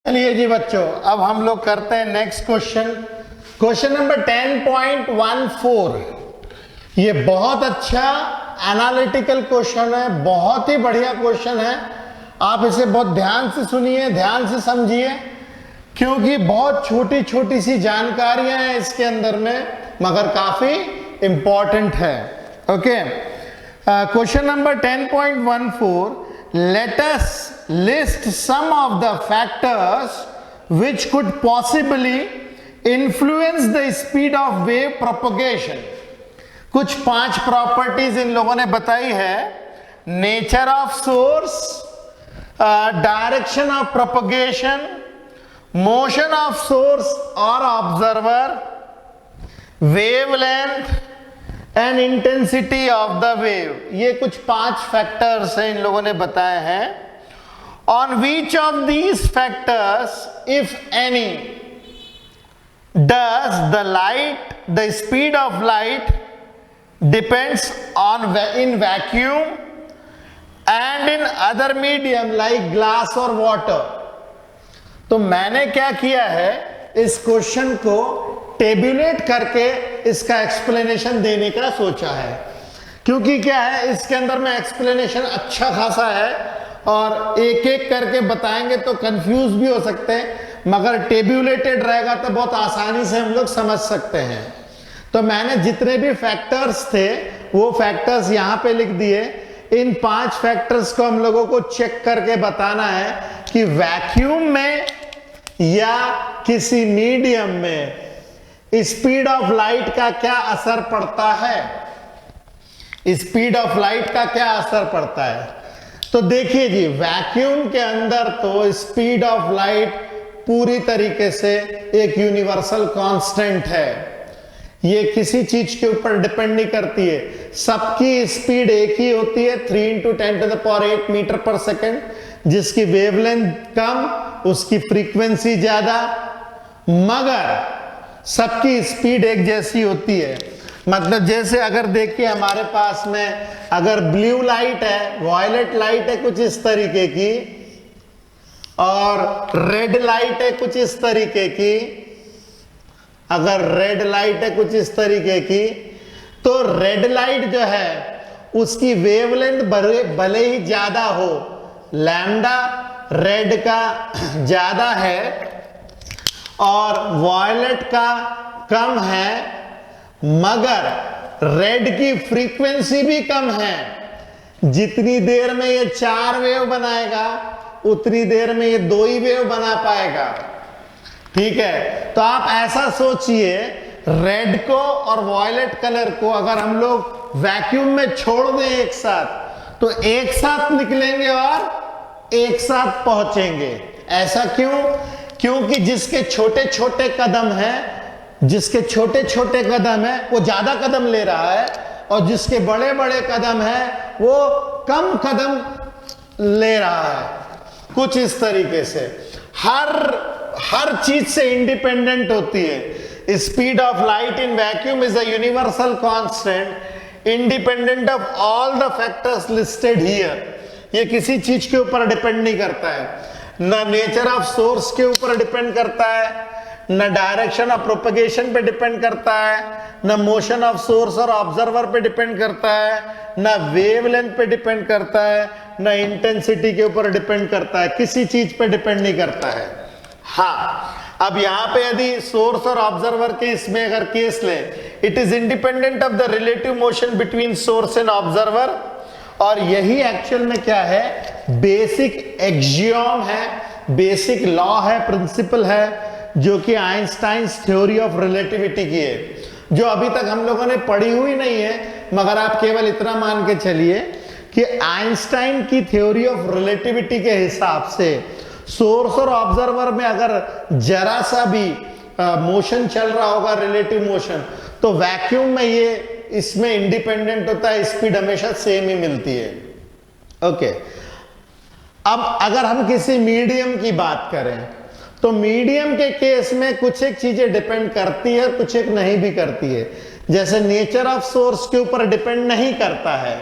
चलिए जी बच्चों, अब हम लोग करते हैं नेक्स्ट क्वेश्चन। Question number 10.14। ये बहुत अच्छा एनालिटिकल क्वेश्चन है, बहुत ही बढ़िया क्वेश्चन है। आप इसे बहुत ध्यान से सुनिए, ध्यान से समझिए, क्योंकि बहुत छोटी छोटी सी जानकारियां हैं इसके अंदर में, मगर काफी इंपॉर्टेंट है। Okay, question number 10.14। Let us list some of the factors which could possibly influence the speed of wave propagation. कुछ 5 प्रॉपर्टीज इन लोगों ने बताई है। Nature of source, direction of propagation, motion of source और observer, wavelength and intensity of the wave. ये कुछ 5 factors हैं इन लोगों ने बताए हैं। On which of these factors if any does the light the speed of light depends on in vacuum and in other medium like glass और water. तो मैंने क्या किया है, इस क्वेश्चन को टेबुलेट करके इसका एक्सप्लेनेशन देने का सोचा है, क्योंकि क्या है इसके अंदर में एक्सप्लेनेशन अच्छा खासा है और एक एक करके बताएंगे तो कंफ्यूज भी हो सकते हैं, मगर टेबुलेटेड रहेगा तो बहुत आसानी से हम लोग समझ सकते हैं। तो मैंने जितने भी फैक्टर्स थे वो फैक्टर्स यहां पे लिख दिए। इन 5 फैक्टर्स को हम लोगों को चेक करके बताना है कि वैक्यूम में या किसी मीडियम में स्पीड ऑफ लाइट का क्या असर पड़ता है। स्पीड ऑफ लाइट का क्या असर पड़ता है, तो देखिए जी, वैक्यूम के अंदर तो स्पीड ऑफ लाइट पूरी तरीके से एक यूनिवर्सल कांस्टेंट है। ये किसी चीज के ऊपर डिपेंड नहीं करती है, सबकी स्पीड एक ही होती है, 3 × 10⁸ मीटर पर सेकेंड। जिसकी वेवलेंथ कम उसकी फ्रीक्वेंसी ज्यादा, मगर सबकी स्पीड एक जैसी होती है। मतलब जैसे अगर देखिए हमारे पास में अगर ब्लू लाइट है, वॉयलेट लाइट है कुछ इस तरीके की, और रेड लाइट है कुछ इस तरीके की, अगर रेड लाइट है कुछ इस तरीके की, तो रेड लाइट जो है उसकी वेवलेंथ भले ही ज्यादा हो, लैम्डा रेड का ज्यादा है और वॉयलेट का कम है, मगर रेड की फ्रीक्वेंसी भी कम है। जितनी देर में ये 4 वेव बनाएगा उतनी देर में ये 2 ही वेव बना पाएगा। ठीक है, तो आप ऐसा सोचिए, रेड को और वॉयलेट कलर को अगर हम लोग वैक्यूम में छोड़ दें एक साथ, तो एक साथ निकलेंगे और एक साथ पहुंचेंगे। ऐसा क्यों? क्योंकि जिसके छोटे छोटे कदम हैं, जिसके छोटे छोटे कदम है वो ज्यादा कदम ले रहा है, और जिसके बड़े बड़े कदम है वो कम कदम ले रहा है। कुछ इस तरीके से हर चीज से इंडिपेंडेंट होती है। Speed of light in vacuum is a universal constant independent of all the factors listed here. ये किसी चीज के ऊपर डिपेंड नहीं करता है, न नेचर ऑफ सोर्स के ऊपर डिपेंड करता है, न डायरेक्शन ऑफ प्रोपगेशन पे डिपेंड करता है, न मोशन ऑफ सोर्स और ऑब्जर्वर पे डिपेंड करता है, न वेवलेंथ पे डिपेंड करता है, न इंटेंसिटी के ऊपर डिपेंड करता है, किसी चीज पे डिपेंड नहीं करता है। हाँ, अब यहां पे यदि सोर्स और ऑब्जर्वर के इसमें अगर केस लें, it is independent of the relative motion between source and observer, और यही एक्चुअल में क्या है, बेसिक एक्सियोम है, बेसिक लॉ है, प्रिंसिपल है, जो कि आइंस्टाइन्स थ्योरी ऑफ रिलेटिविटी की है, जो अभी तक हम लोगों ने पढ़ी हुई नहीं है, मगर आप केवल इतना मान के चलिए कि आइंस्टाइन की थ्योरी ऑफ रिलेटिविटी के हिसाब से सोर्स और ऑब्जर्वर में अगर जरा सा भी मोशन चल रहा होगा, रिलेटिव मोशन, तो वैक्यूम में ये इसमें इंडिपेंडेंट होता है, स्पीड हमेशा सेम ही मिलती है। ओके, अब अगर हम किसी मीडियम की बात करें, तो मीडियम के केस में कुछ एक चीजें डिपेंड करती है, कुछ एक नहीं भी करती है। जैसे नेचर ऑफ सोर्स के ऊपर डिपेंड नहीं करता है,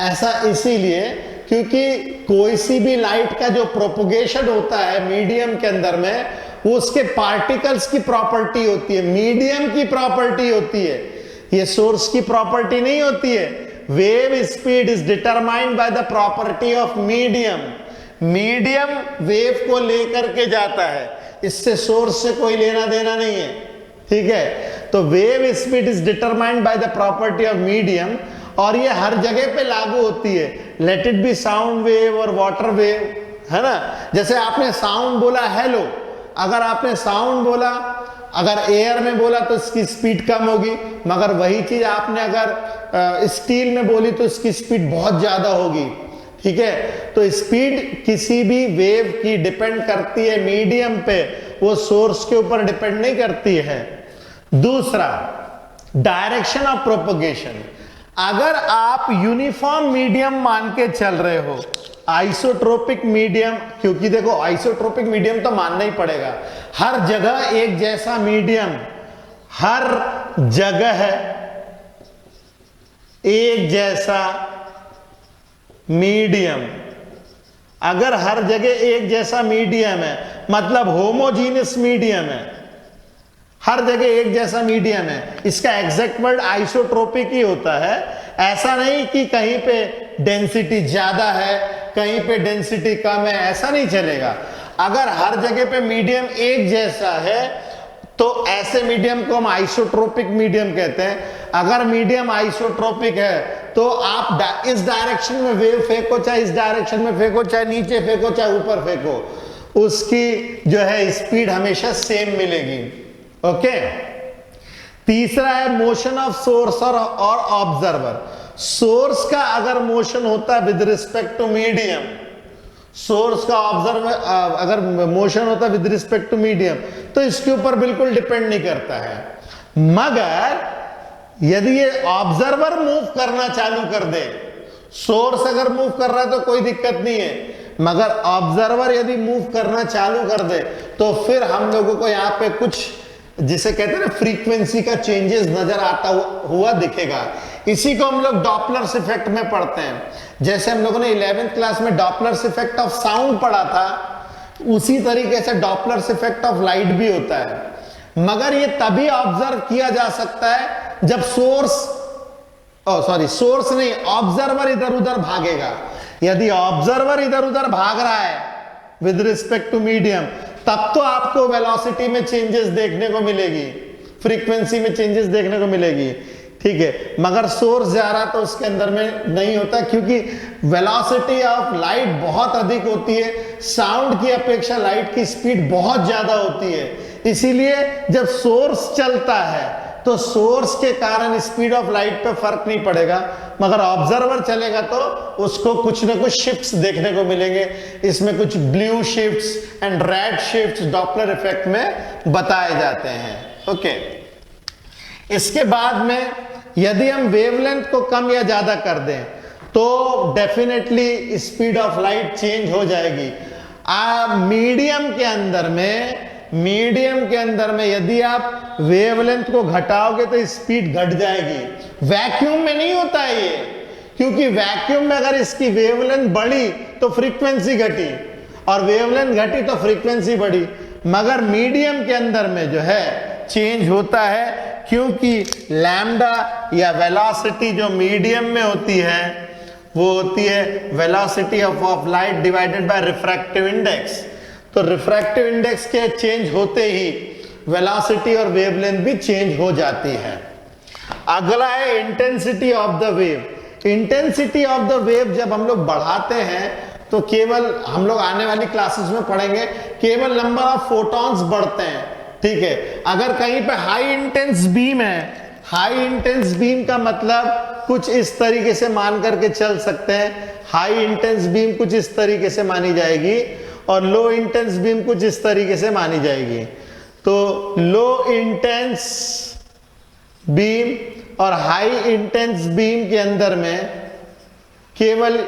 ऐसा इसीलिए क्योंकि कोई सी भी लाइट का जो प्रोपोगेशन होता है मीडियम के अंदर में, वो उसके पार्टिकल्स की प्रॉपर्टी होती है, मीडियम की प्रॉपर्टी होती है, ये सोर्स की प्रॉपर्टी नहीं होती है। Wave speed is determined by the property of medium. Medium wave को लेकर के जाता है, इससे सोर्स से कोई लेना देना नहीं है, ठीक है। तो wave speed is determined by the property of medium, और ये हर जगह पे लागू होती है, let it be sound wave और वाटर वेव, है ना। जैसे आपने साउंड बोला हेलो, अगर आपने साउंड बोला, अगर एयर में बोला तो इसकी स्पीड कम होगी, मगर वही चीज आपने अगर स्टील में बोली तो इसकी स्पीड बहुत ज्यादा होगी, ठीक है। तो स्पीड किसी भी वेव की डिपेंड करती है मीडियम पे, वो सोर्स के ऊपर डिपेंड नहीं करती है। दूसरा, डायरेक्शन ऑफ प्रोपगेशन। अगर आप यूनिफॉर्म मीडियम मान के चल रहे हो, आइसोट्रोपिक मीडियम, क्योंकि देखो आइसोट्रोपिक मीडियम तो मानना ही पड़ेगा, हर जगह एक जैसा मीडियम, हर जगह एक जैसा मीडियम। अगर हर जगह एक जैसा मीडियम है, मतलब होमोजीनियस मीडियम है, हर जगह एक जैसा मीडियम है, इसका एग्जैक्ट वर्ड आइसोट्रोपिक ही होता है। ऐसा नहीं कि कहीं पे डेंसिटी ज्यादा है, कहीं पे डेंसिटी कम है, ऐसा नहीं चलेगा। अगर हर जगह पे मीडियम एक जैसा है तो ऐसे मीडियम को हम आइसोट्रोपिक मीडियम कहते हैं। अगर मीडियम आइसोट्रोपिक है तो आप इस डायरेक्शन में वेव फेंको, चाहे इस डायरेक्शन में फेंको, चाहे नीचे फेंको, चाहे ऊपर फेंको, उसकी जो है स्पीड हमेशा सेम मिलेगी। ओके। तीसरा है मोशन ऑफ सोर्स और ऑब्जर्वर। सोर्स का अगर मोशन होता है with respect to medium, source का ऑब्जर्वर अगर मोशन होता है विद रिस्पेक्ट टू मीडियम, तो इसके ऊपर बिल्कुल डिपेंड नहीं करता है। मगर यदि ये ऑब्जर्वर मूव करना चालू कर दे, सोर्स अगर मूव कर रहा है तो कोई दिक्कत नहीं है, मगर ऑब्जर्वर यदि मूव करना चालू कर दे तो फिर हम लोगों को यहाँ पे कुछ जिसे कहते हैं ना फ्रीक्वेंसी का चेंजेस नजर आता हुआ दिखेगा। इसी को हम लोग डॉपलर्स इफेक्ट में पढ़ते हैं। जैसे हम लोगों ने 11th क्लास में डॉपलर्स इफेक्ट ऑफ साउंड पढ़ा था, उसी तरीके से डॉपलर्स इफेक्ट ऑफ लाइट भी होता है। मगर ये तभी ऑब्जर्व किया जा सकता है जब सोर्स नहीं, ऑब्जर्वर इधर उधर भागेगा। यदि ऑब्जर्वर इधर उधर भाग रहा है विद रिस्पेक्ट टू मीडियम, तब तो आपको वेलोसिटी में चेंजेस देखने को मिलेगी, फ्रीक्वेंसी में चेंजेस देखने को मिलेगी, ठीक है। मगर सोर्स जा रहा तो उसके अंदर में नहीं होता, क्योंकि वेलोसिटी ऑफ लाइट बहुत अधिक होती है, साउंड की अपेक्षा लाइट की स्पीड बहुत ज्यादा होती है। इसीलिए जब सोर्स चलता है तो सोर्स के कारण स्पीड ऑफ लाइट पे फर्क नहीं पड़ेगा, मगर ऑब्जर्वर चलेगा तो उसको कुछ ना कुछ शिफ्ट्स देखने को मिलेंगे। इसमें कुछ blue shifts and red shifts Doppler effect में बताए जाते हैं। ओके। इसके बाद में यदि हम वेवलेंथ को कम या ज्यादा कर दें तो definitely speed of light change हो जाएगी। मीडियम के अंदर में यदि आप वेवलेंथ को घटाओगे तो स्पीड घट जाएगी। वैक्यूम में नहीं होता है ये, क्योंकि वैक्यूम में अगर इसकी वेवलेंथ बढ़ी तो फ्रीक्वेंसी घटी, और वेवलेंथ घटी तो फ्रीक्वेंसी बढ़ी। मगर मीडियम के अंदर में जो है चेंज होता है, क्योंकि लैम्डा या वेलोसिटी जो मीडियम में होती है वो होती है velocity of light divided by refractive index. तो रिफ्रैक्टिव इंडेक्स के चेंज होते ही वेलोसिटी और वेवलेंथ भी चेंज हो जाती है। अगला है intensity of the wave. Intensity of the wave जब हम लोग बढ़ाते हैं तो केवल हम लोग आने वाली क्लासेस में पढ़ेंगे, केवल नंबर ऑफ फोटॉन्स बढ़ते हैं, ठीक है। अगर कहीं पे हाई इंटेंस बीम है, हाई इंटेंस बीम का मतलब कुछ इस तरीके से मान करके चल सकते हैं। हाई इंटेंस बीम कुछ इस तरीके से मानी जाएगी और लो इंटेंस बीम कुछ इस तरीके से मानी जाएगी। तो लो इंटेंस बीम और हाई इंटेंस बीम के अंदर में केवल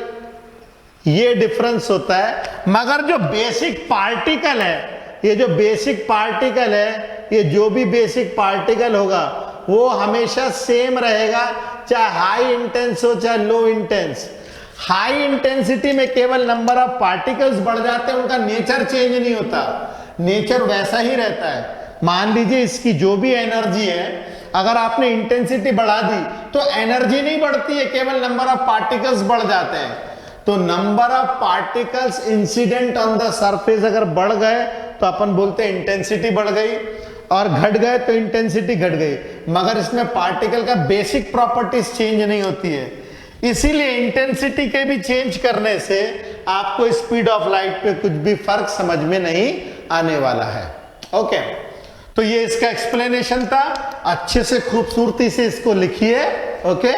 ये डिफरेंस होता है। मगर जो बेसिक पार्टिकल है, ये जो बेसिक पार्टिकल है, ये जो भी बेसिक पार्टिकल होगा वो हमेशा सेम रहेगा, चाहे हाई इंटेंस हो चाहे लो इंटेंस। हाई इंटेंसिटी में केवल नंबर ऑफ पार्टिकल्स बढ़ जाते हैं, उनका नेचर चेंज नहीं होता, नेचर वैसा ही रहता है। मान लीजिए इसकी जो भी एनर्जी है, अगर आपने इंटेंसिटी बढ़ा दी तो एनर्जी नहीं बढ़ती है, केवल नंबर ऑफ पार्टिकल्स बढ़ जाते हैं। तो number of particles incident on the surface अगर बढ़ गए तो अपन बोलते हैं इंटेंसिटी बढ़ गई, और घट गए तो इंटेंसिटी घट गई, मगर इसमें पार्टिकल का बेसिक प्रॉपर्टीज चेंज नहीं होती है। इसीलिए इंटेंसिटी के भी चेंज करने से आपको स्पीड ऑफ लाइट पे कुछ भी फर्क समझ में नहीं आने वाला है। ओके, तो ये इसका एक्सप्लेनेशन था, अच्छे से खूबसूरती से इसको लिखिए। ओके।